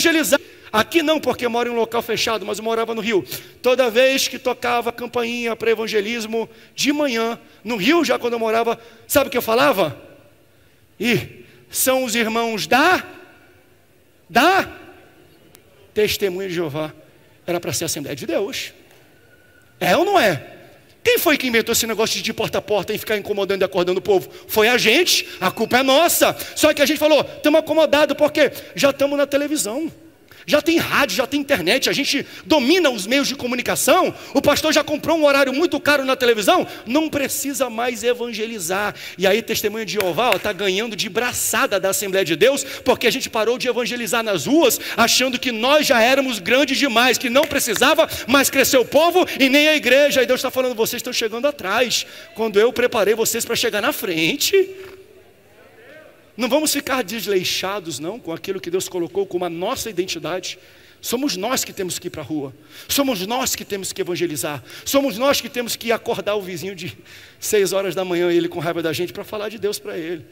evangelizar. Aqui não, porque eu moro em um local fechado, mas eu morava no Rio. Toda vez que tocava a campainha para evangelismo de manhã, no Rio já quando eu morava, sabe o que eu falava? São os irmãos da Testemunha de Jeová. Era para ser a Assembleia de Deus. É ou não é? Quem foi que inventou esse negócio de ir porta a porta e ficar incomodando e acordando o povo? Foi a gente, a culpa é nossa. Só que a gente falou, estamos acomodados porque já estamos na televisão. Já tem rádio, já tem internet, a gente domina os meios de comunicação. O pastor já comprou um horário muito caro na televisão, não precisa mais evangelizar. E aí Testemunha de Jeová está ganhando de braçada da Assembleia de Deus, porque a gente parou de evangelizar nas ruas, achando que nós já éramos grandes demais, que não precisava mais crescer o povo e nem a igreja. E Deus está falando, vocês estão chegando atrás, quando eu preparei vocês para chegar na frente. Não vamos ficar desleixados não, com aquilo que Deus colocou como a nossa identidade. Somos nós que temos que ir para a rua. Somos nós que temos que evangelizar. Somos nós que temos que acordar o vizinho de 6 horas da manhã, ele com raiva da gente, para falar de Deus para ele.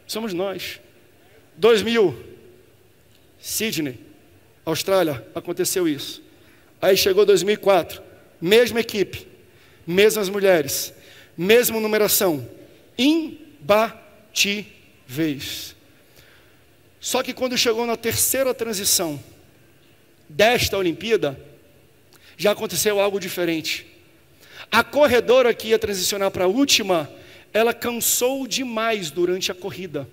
Somos nós. 2000, Sydney, Austrália, aconteceu isso. Aí chegou 2004, mesma equipe, mesmas mulheres, mesma numeração, imbatíveis. Só que quando chegou na terceira transição desta Olimpíada, já aconteceu algo diferente. A corredora que ia transicionar para a última, ela cansou demais durante a corrida.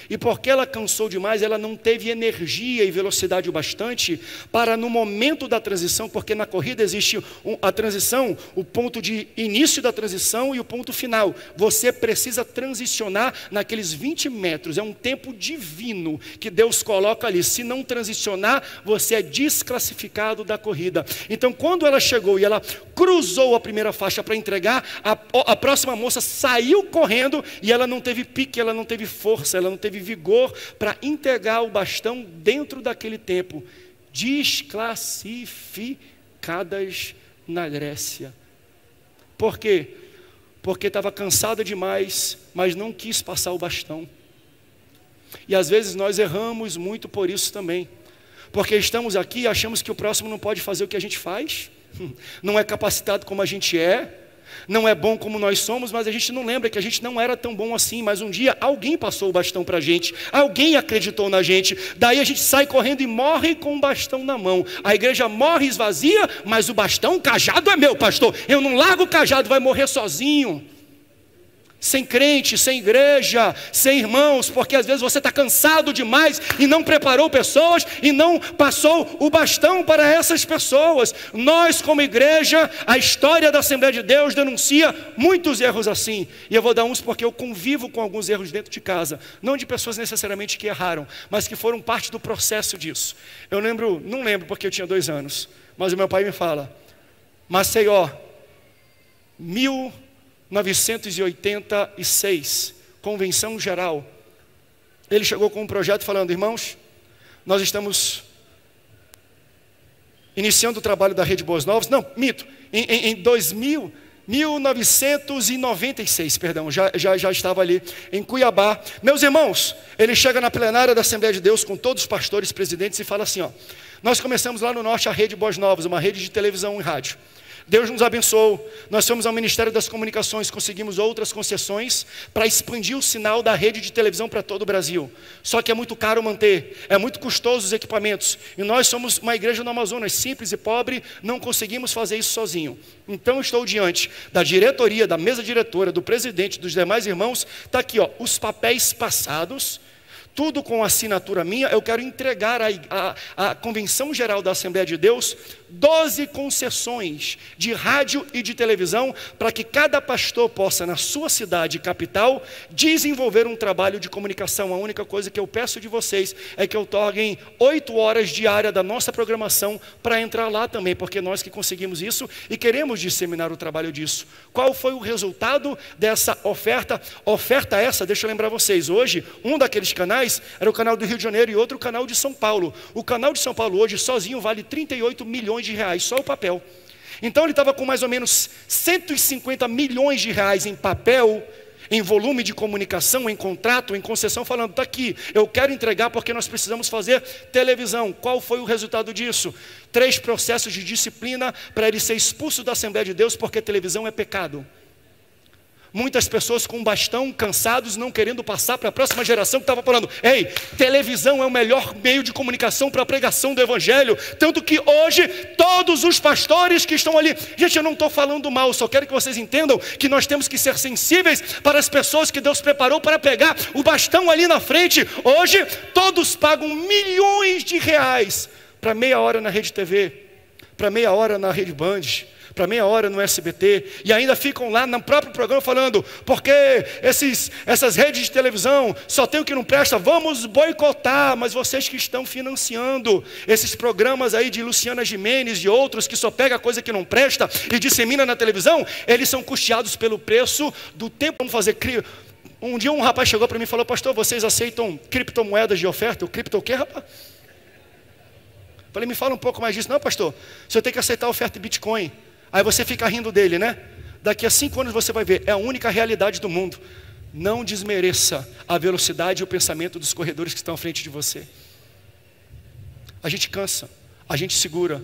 E porque ela cansou demais, ela não teve energia e velocidade o bastante para no momento da transição, porque na corrida existe a transição, o ponto de início da transição e o ponto final. Você precisa transicionar naqueles 20 metros, é um tempo divino que Deus coloca ali. Se não transicionar, você é desclassificado da corrida. Então quando ela chegou e ela cruzou a primeira faixa para entregar, a próxima moça saiu correndo e ela não teve pique, ela não teve força, ela não teve vigor para entregar o bastão dentro daquele tempo. Desclassificadas na Grécia. Por quê? Porque estava cansada demais, mas não quis passar o bastão. E às vezes nós erramos muito por isso também. Porque estamos aqui e achamos que o próximo não pode fazer o que a gente faz, não é capacitado como a gente é, não é bom como nós somos, mas a gente não lembra que a gente não era tão bom assim. Mas um dia alguém passou o bastão para a gente, alguém acreditou na gente, daí a gente sai correndo e morre com o bastão na mão. A igreja morre esvazia, mas o bastão, o cajado é meu, pastor, eu não largo o cajado, vai morrer sozinho. Sem crente, sem igreja, sem irmãos, porque às vezes você está cansado demais e não preparou pessoas e não passou o bastão para essas pessoas. Nós como igreja, a história da Assembleia de Deus denuncia muitos erros assim. E eu vou dar uns porque eu convivo com alguns erros dentro de casa. Não de pessoas necessariamente que erraram, mas que foram parte do processo disso. Eu lembro, não lembro porque eu tinha 2 anos, mas o meu pai me fala, Maceió, 1986, Convenção Geral. Ele chegou com um projeto falando, irmãos, nós estamos iniciando o trabalho da Rede Boas Novas. Não, mito, em 1996, perdão, já estava ali em Cuiabá. Meus irmãos, ele chega na plenária da Assembleia de Deus com todos os pastores, presidentes e fala assim, ó, nós começamos lá no norte a Rede Boas Novas, uma rede de televisão e rádio. Deus nos abençoou, nós fomos ao Ministério das Comunicações, conseguimos outras concessões para expandir o sinal da rede de televisão para todo o Brasil. Só que é muito caro manter, é muito custoso os equipamentos. E nós somos uma igreja no Amazonas, simples e pobre, não conseguimos fazer isso sozinho. Então estou diante da diretoria, da mesa diretora, do presidente, dos demais irmãos. Está aqui, ó, os papéis passados, tudo com assinatura minha. Eu quero entregar à Convenção Geral da Assembleia de Deus 12 concessões de rádio e de televisão para que cada pastor possa, na sua cidade capital, desenvolver um trabalho de comunicação. A única coisa que eu peço de vocês é que outorguem 8 horas diárias da nossa programação para entrar lá também, porque nós que conseguimos isso e queremos disseminar o trabalho disso. Qual foi o resultado dessa oferta? Oferta essa, deixa eu lembrar vocês, hoje, um daqueles canais era o canal do Rio de Janeiro e outro o canal de São Paulo. O canal de São Paulo hoje sozinho vale 38 milhões de reais, só o papel. Então ele estava com mais ou menos 150 milhões de reais em papel, em volume de comunicação, em contrato, em concessão, falando, está aqui, eu quero entregar porque nós precisamos fazer televisão. Qual foi o resultado disso? 3 processos de disciplina para ele ser expulso da Assembleia de Deus, porque televisão é pecado. Muitas pessoas com bastão, cansados, não querendo passar para a próxima geração que estava falando, ei, televisão é o melhor meio de comunicação para a pregação do Evangelho. Tanto que hoje, todos os pastores que estão ali, gente, eu não estou falando mal, só quero que vocês entendam que nós temos que ser sensíveis para as pessoas que Deus preparou para pegar o bastão ali na frente. Hoje, todos pagam milhões de reais para meia hora na Rede TV, para meia hora na Rede Band, para meia hora no SBT, e ainda ficam lá no próprio programa falando, porque essas redes de televisão só tem o que não presta, vamos boicotar. Mas vocês que estão financiando esses programas aí de Luciana Gimenez e outros, que só pega coisa que não presta e dissemina na televisão, eles são custeados pelo preço do tempo. Vamos fazer um dia um rapaz chegou para mim e falou, pastor, vocês aceitam criptomoedas de oferta? O cripto o quê, rapaz? Falei, me fala um pouco mais disso. Não, pastor, você tem que aceitar a oferta de Bitcoin. Aí você fica rindo dele, né? Daqui a 5 anos você vai ver, é a única realidade do mundo. Não desmereça a velocidade e o pensamento dos corredores que estão à frente de você. A gente cansa, a gente segura,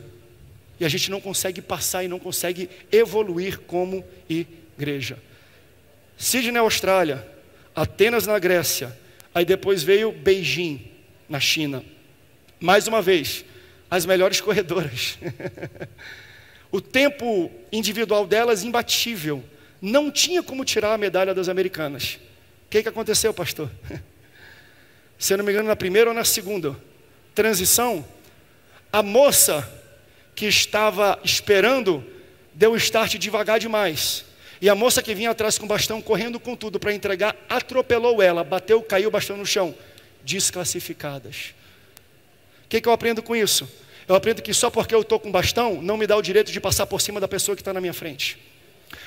e a gente não consegue passar e não consegue evoluir como igreja. Sydney na Austrália, Atenas na Grécia, aí depois veio Beijing na China. Mais uma vez, as melhores corredoras. O tempo individual delas imbatível. Não tinha como tirar a medalha das americanas. O que aconteceu, pastor? Se eu não me engano, na primeira ou na segunda transição, a moça que estava esperando deu o start devagar demais. E a moça que vinha atrás com o bastão, correndo com tudo para entregar, atropelou ela, bateu, caiu o bastão no chão. Desclassificadas. O que eu aprendo com isso? Eu aprendo que só porque eu estou com bastão, não me dá o direito de passar por cima da pessoa que está na minha frente.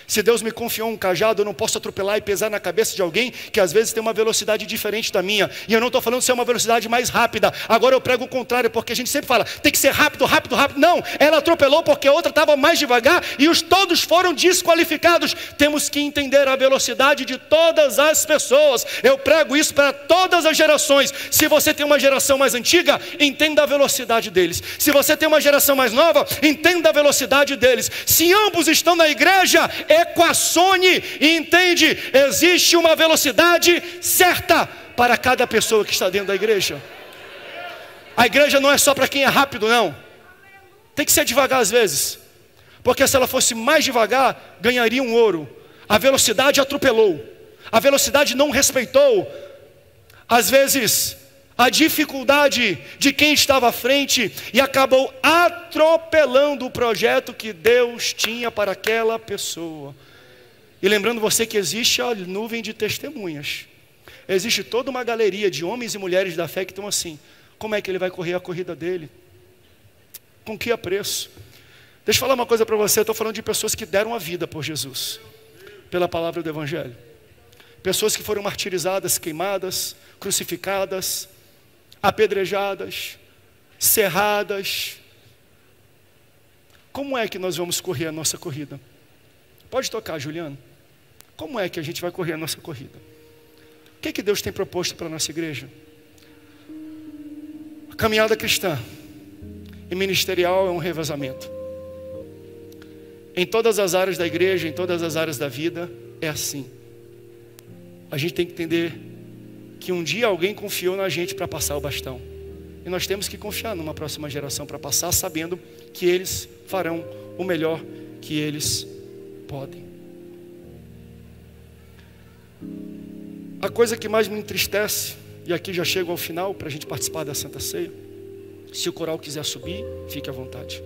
Se Deus me confiou um cajado, eu não posso atropelar e pesar na cabeça de alguém que às vezes tem uma velocidade diferente da minha. E eu não estou falando se é uma velocidade mais rápida. Agora eu prego o contrário, porque a gente sempre fala, tem que ser rápido, rápido, rápido. Não, ela atropelou porque a outra estava mais devagar e todos foram desqualificados. Temos que entender a velocidade de todas as pessoas. Eu prego isso para todas as gerações. Se você tem uma geração mais antiga, entenda a velocidade deles. Se você tem uma geração mais nova, entenda a velocidade deles. Se ambos estão na igreja, equacione e entende, existe uma velocidade certa para cada pessoa que está dentro da igreja. A igreja não é só para quem é rápido, não. Tem que ser devagar às vezes, porque se ela fosse mais devagar, ganharia um ouro. A velocidade atropelou, a velocidade não respeitou, às vezes, a dificuldade de quem estava à frente e acabou atropelando o projeto que Deus tinha para aquela pessoa. E lembrando você que existe a nuvem de testemunhas. Existe toda uma galeria de homens e mulheres da fé que estão assim, como é que ele vai correr a corrida dele? Com que preço? Deixa eu falar uma coisa para você, eu estou falando de pessoas que deram a vida por Jesus, pela palavra do Evangelho. Pessoas que foram martirizadas, queimadas, crucificadas, apedrejadas, serradas. Como é que nós vamos correr a nossa corrida? Pode tocar, Juliano. Como é que a gente vai correr a nossa corrida? O que Deus tem proposto para a nossa igreja? A caminhada cristã e ministerial é um revezamento. Em todas as áreas da igreja, em todas as áreas da vida, é assim. A gente tem que entender que um dia alguém confiou na gente para passar o bastão. E nós temos que confiar numa próxima geração para passar, sabendo que eles farão o melhor que eles podem. A coisa que mais me entristece, e aqui já chego ao final para a gente participar da Santa Ceia. Se o coral quiser subir, fique à vontade.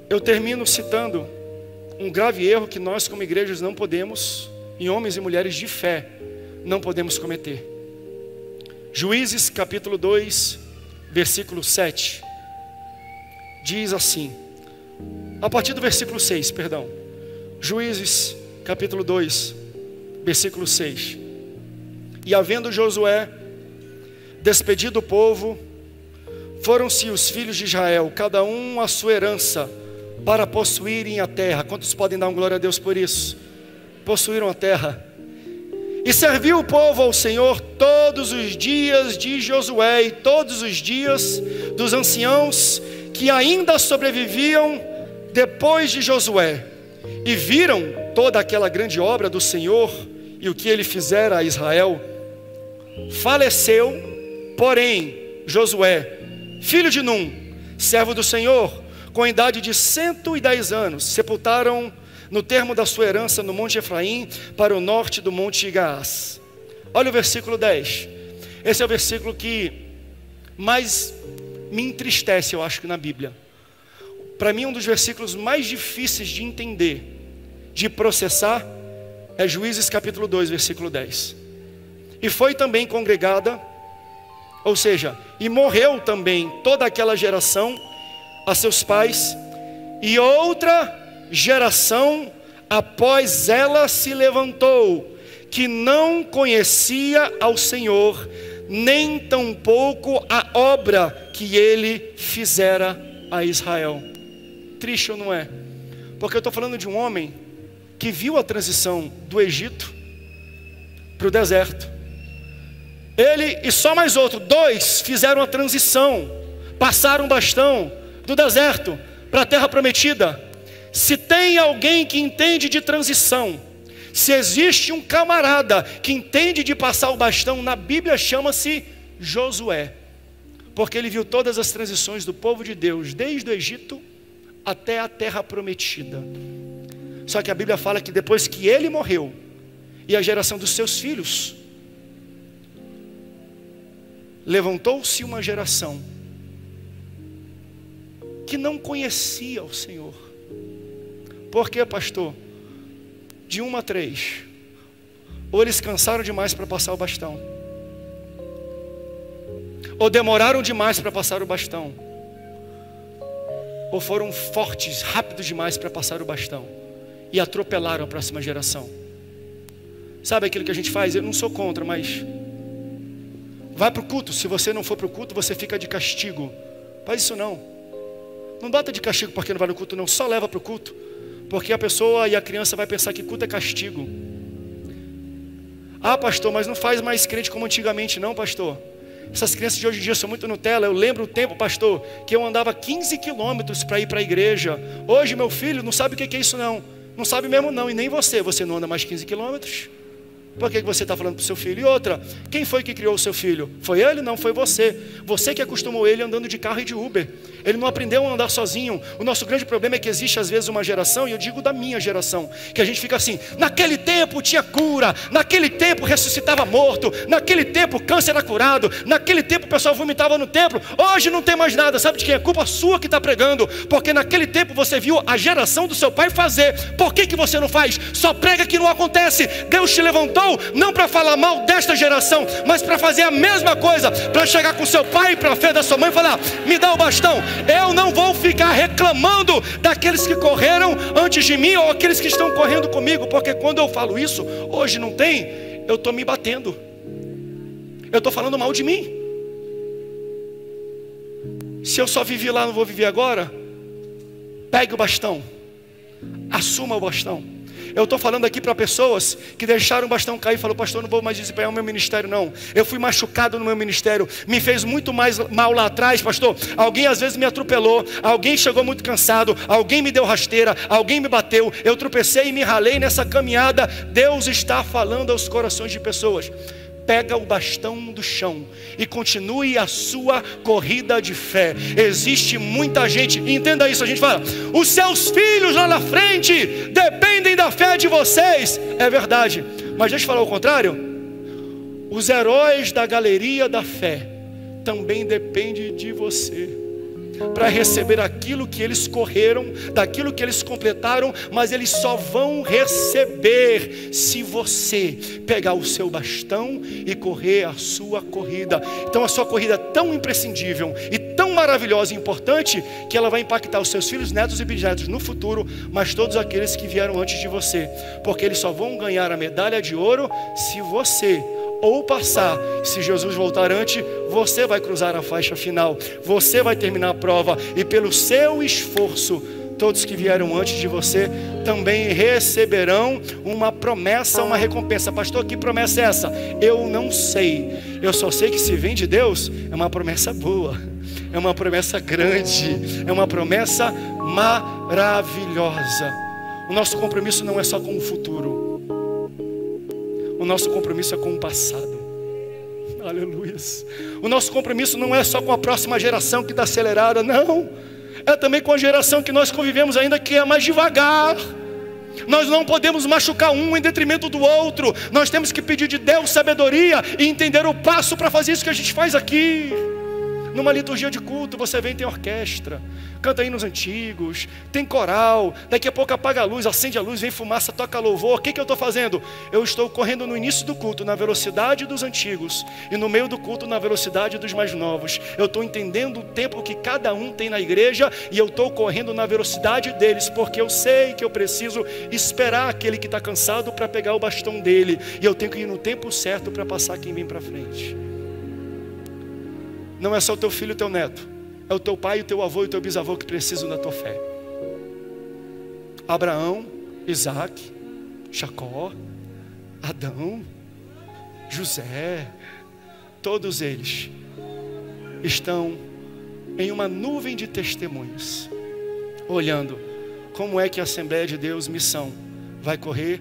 Eu termino citando um grave erro que nós como igrejas não podemos, e homens e mulheres de fé, não podemos cometer. Juízes capítulo 2, versículo 7, diz assim, a partir do versículo 6, perdão. Juízes capítulo 2, versículo 6. E havendo Josué despedido o povo, foram-se os filhos de Israel, cada um a sua herança, para possuírem a terra. Quantos podem dar uma glória a Deus por isso? Possuíram a terra. E serviu o povo ao Senhor todos os dias de Josué e todos os dias dos anciãos que ainda sobreviviam depois de Josué. E viram toda aquela grande obra do Senhor e o que ele fizera a Israel. Faleceu, porém, Josué, filho de Num, servo do Senhor, com a idade de 110 anos. Sepultaram no termo da sua herança no Monte Efraim, para o norte do Monte Gaás. Olha o versículo 10. Esse é o versículo que mais me entristece, eu acho, que na Bíblia. Para mim, um dos versículos mais difíceis de entender, de processar, é Juízes capítulo 2, versículo 10. E foi também congregada, ou seja, e morreu também toda aquela geração a seus pais, e outra geração após ela se levantou, que não conhecia ao Senhor, nem tampouco a obra que ele fizera a Israel. Triste ou não é? Porque eu estou falando de um homem que viu a transição do Egito para o deserto. Ele e só mais outro, 2, fizeram a transição, passaram o bastão do deserto para a terra prometida. Se tem alguém que entende de transição, se existe um camarada que entende de passar o bastão, na Bíblia chama-se Josué, porque ele viu todas as transições do povo de Deus, desde o Egito até a terra prometida. Só que a Bíblia fala que depois que ele morreu, e a geração dos seus filhos, levantou-se uma geração que não conhecia o Senhor. Por quê, pastor? De 1 a 3. Ou eles cansaram demais para passar o bastão, ou demoraram demais para passar o bastão, ou foram fortes, rápidos demais para passar o bastão e atropelaram a próxima geração. Sabe aquilo que a gente faz? Eu não sou contra, mas vai para o culto. Se você não for para o culto, você fica de castigo. Faz isso não. Não bota de castigo porque não vai no culto não. Só leva para o culto. Porque a pessoa e a criança vai pensar que culto é castigo. Ah, pastor, mas não faz mais crente como antigamente não, pastor. Essas crianças de hoje em dia são muito Nutella. Eu lembro o tempo, pastor, que eu andava 15 quilômetros para ir para a igreja. Hoje meu filho não sabe o que é isso não. Não sabe mesmo não. E nem você. Você não anda mais 15 quilômetros. Por que você está falando para o seu filho? E outra, quem foi que criou o seu filho? Foi ele? Não, foi você. Você que acostumou ele andando de carro e de Uber. Ele não aprendeu a andar sozinho. O nosso grande problema é que existe às vezes uma geração, e eu digo da minha geração, que a gente fica assim, naquele tempo tinha cura, naquele tempo ressuscitava morto, naquele tempo câncer era curado, naquele tempo o pessoal vomitava no templo. Hoje não tem mais nada. Sabe de quem é culpa? Sua que está pregando. Porque naquele tempo você viu a geração do seu pai fazer. Por que você não faz? Só prega que não acontece. Deus te levantou não para falar mal desta geração, mas para fazer a mesma coisa, para chegar com seu pai, para a fé da sua mãe e falar, me dá o bastão. Eu não vou ficar reclamando daqueles que correram antes de mim, ou aqueles que estão correndo comigo, porque quando eu falo isso, hoje não tem, eu estou me batendo, eu estou falando mal de mim. Se eu só vivi lá, não vou viver agora? Pegue o bastão, assuma o bastão. Eu estou falando aqui para pessoas que deixaram o bastão cair e falaram, pastor, não vou mais desempenhar o meu ministério não. Eu fui machucado no meu ministério, me fez muito mais mal lá atrás, pastor. Alguém às vezes me atropelou, alguém chegou muito cansado, alguém me deu rasteira, alguém me bateu, eu tropecei e me ralei nessa caminhada. Deus está falando aos corações de pessoas. Pega o bastão do chão e continue a sua corrida de fé. Existe muita gente, entenda isso, a gente fala, os seus filhos lá na frente dependem da fé de vocês. É verdade, mas deixa eu falar o contrário. Os heróis da galeria da fé também dependem de você, para receber aquilo que eles correram, daquilo que eles completaram, mas eles só vão receber se você pegar o seu bastão e correr a sua corrida. Então a sua corrida é tão imprescindível e tão maravilhosa e importante, que ela vai impactar os seus filhos, netos e bisnetos no futuro, mas todos aqueles que vieram antes de você, porque eles só vão ganhar a medalha de ouro se você ou passar. Se Jesus voltar antes, você vai cruzar a faixa final, você vai terminar a prova, e pelo seu esforço Todos que vieram antes de você também receberão uma promessa, uma recompensa. Pastor, que promessa é essa? Eu não sei. Eu só sei que se vem de Deus, é uma promessa boa, é uma promessa grande, é uma promessa maravilhosa. O nosso compromisso não é só com o futuro. O nosso compromisso é com o passado. Aleluia. O nosso compromisso não é só com a próxima geração que está acelerada, não. É também com a geração que nós convivemos ainda, que é mais devagar. Nós não podemos machucar um em detrimento do outro. Nós temos que pedir de Deus sabedoria e entender o passo para fazer isso que a gente faz aqui. Numa liturgia de culto, você vem, tem orquestra, canta hinos antigos, tem coral, daqui a pouco apaga a luz, acende a luz, vem fumaça, toca louvor. O que eu estou fazendo? Eu estou correndo no início do culto na velocidade dos antigos e no meio do culto na velocidade dos mais novos. Eu estou entendendo o tempo que cada um tem na igreja e eu estou correndo na velocidade deles, porque eu sei que eu preciso esperar aquele que está cansado para pegar o bastão dele, e eu tenho que ir no tempo certo para passar quem vem para frente. Não é só o teu filho e o teu neto, é o teu pai, o teu avô e o teu bisavô que precisam da tua fé. Abraão, Isaac, Jacó, Adão, José, todos eles estão em uma nuvem de testemunhos, olhando como é que a Assembleia de Deus, missão, vai correr